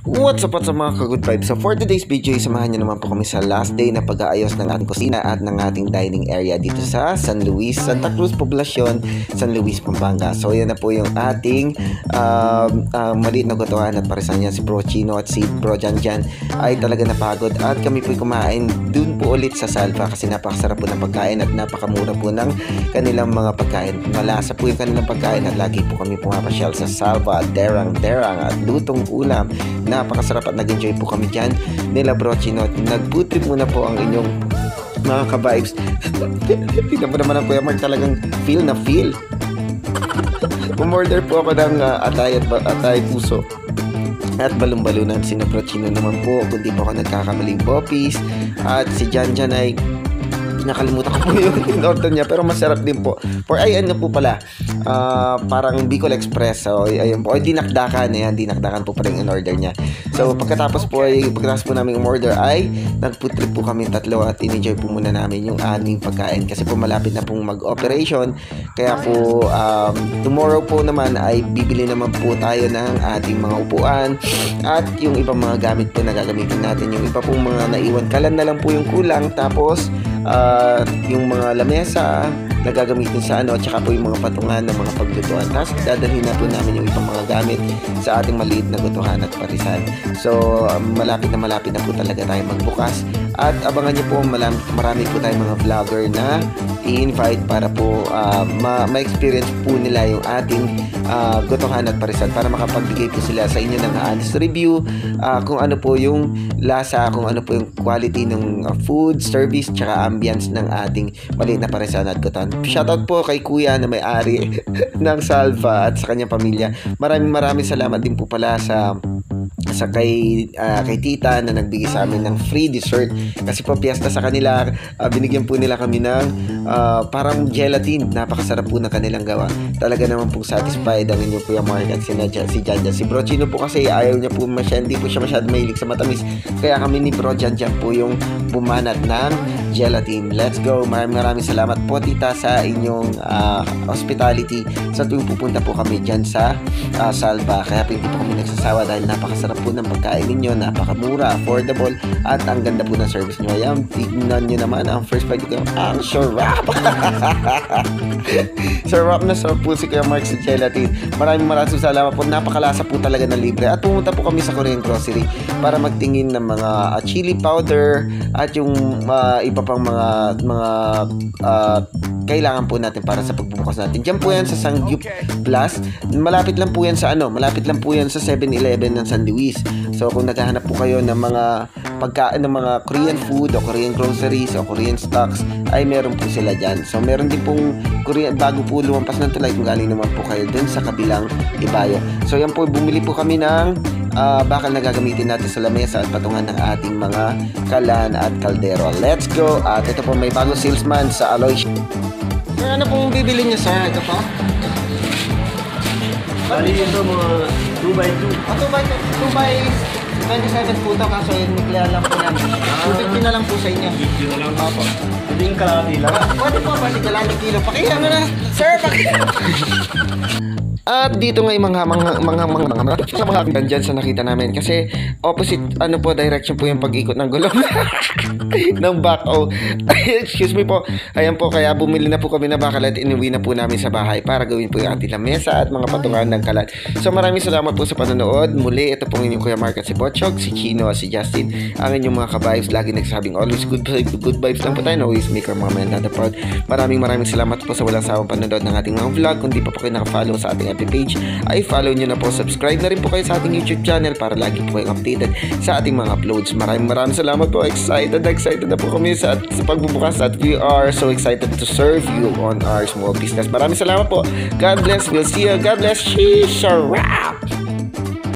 What's up sa mga ka-good vibes? So for today's video, samahan nyo naman po kami sa last day na pag-aayos ng ating kusina at ng ating dining area dito sa San Luis, Santa Cruz Poblacion, San Luis, Pampanga. So yan na po yung ating maliit na gotohan at parisan niya si Bro Chino at si Bro Janjan ay talaga napagod at kami po kumain dun po ulit sa Salva kasi napakasarap po ng pagkain at napakamura po ng kanilang mga pagkain. Malasa po yung kanilang pagkain at lagi po kami pumapasyal sa Salva, derang at lutong ulam. Napakasarap at nag-enjoy po kami dyan nila Bro Chino. Nag-food trip muna po ang inyong mga ka-vibes. Tignan mo naman ang Kuya Mark, talagang feel na feel. Umorder po ako ng atay puso at balon-balunan. Si Bro Chino naman po, kundi po ako nagkakamaling poppies. At si Janjan ay nakalimutan ko po yung in-order niya pero masarap din po. Ano po pala, parang Bicol Express. So ayun po, dinakdakan. Ayan, dinakdakan po pala yung in-order niya. So pagkatapos po namin umorder ay nag-food trip po kami tatlo at in-enjoy po muna namin yung aming pagkain kasi po malapit na pong mag-operation. Kaya po tomorrow po naman ay bibili naman po tayo ng ating mga upuan at yung ibang mga gamit po na gagamitin natin. Yung iba pong mga naiwan kalan na lang po yung kulang, tapos yung mga lamesa na gagamitin sa at saka po yung mga patungan ng mga paglutuan. Tapos dadalhin na po namin yung ibang mga gamit sa ating maliit na gutuhan at parisan. So malapit na po talaga tayo magbukas at abangan niyo po, marami po tayong mga vlogger na i-invite para po ma-experience po nila yung ating gutuhan at parisan para makapagbigay po sila sa inyo ng honest review kung ano po yung lasa, kung ano po yung quality ng food, service, tsaka ambience ng ating maliit na parisan at gutuhan. Shoutout po kay Kuya na may-ari ng Salva at sa kanyang pamilya. Maraming salamat din po pala sa kay tita na nagbigay sa amin ng free dessert kasi po piyesta sa kanila. Binigyan po nila kami ng parang gelatin. Napakasarap po na kanilang gawa. Talaga naman po satisfied ang inyo Kuya Mark at si Janjan. Si Bro Chino po kasi ayaw niya po hindi po siya masyadong mahilig sa matamis, kaya kami ni Bro Janjan po yung bumanat ng gelatin. Let's go. Maraming salamat po tita sa inyong hospitality sa tuwing pupunta po kami dyan sa Salva. Kaya hindi po kami nagsasawa dahil napakasarap po ng pagkain ninyo, napakamura, affordable at ang ganda po ng service nyo. Ayan, tignan nyo naman ang first bite ko. Ang sarap! sarap po si Kuya Mark sa gelatin. Maraming salamat po. Napakalasa po talaga na libre. At pumunta po kami sa Korean Grocery para magtingin ng mga chili powder at yung iba pang mga kailangan po natin para sa pagbubukas natin. Diyan po yan sa Sangyup Plus. Malapit lang po yan sa 7-Eleven ng San Luis. So kung naghahanap po kayo ng mga pagkain ng mga Korean food o Korean groceries o Korean stocks, ay meron po sila dyan. So meron din pong Korean, bago po lumampas ng tulay, kung galing naman po kayo dun sa kabilang Ibayo. So yan po, bumili po kami ng bakal na gagamitin natin sa lamesa at patungan ng ating mga kalan at kaldero. Let's go! At ito po, may bagong salesman sa Aloy. So ano pong bibili niya sa ito po? Bali ito mga 2x2. 2x27 po ito, kaso yung nuclear lang po namin. 250 na lang po sa inyo. 50 na lang. Opo. Hindi yung kalahati lang. Pwede po, pwede kalahati kilo. Pakihan mo na, sir, pakihan. At dito nga yung mga dyan sa nakita namin kasi opposite direction po yung pag-ikot ng gulong ng back-o. Excuse me po. Ayan po, kaya bumili na po kami na bakal at inuwi na po namin sa bahay para gawin po yung ating lamesa at mga patungan ng kalat. So maraming salamat po sa panonood. Muli, ito po inyong Kuya Mark at si Botchog, si Chino at si Justin, ang inyong mga ka-vibes. Lagi nagsasabing always good vibes lang po tayo. Always make our mga men proud. Maraming salamat po sa walang sawang panonood ng ating mga vlog. Kung di pa po kayo nakafollow sa ating FB page, ay follow nyo na po, subscribe na rin po kayo sa ating YouTube channel para lagi po kayong updated sa ating mga uploads. Maraming salamat po. Excited na po kami sa pagbubukas at we are so excited to serve you on our small business. Maraming salamat po. God bless. We'll see you. God bless. Sheesh.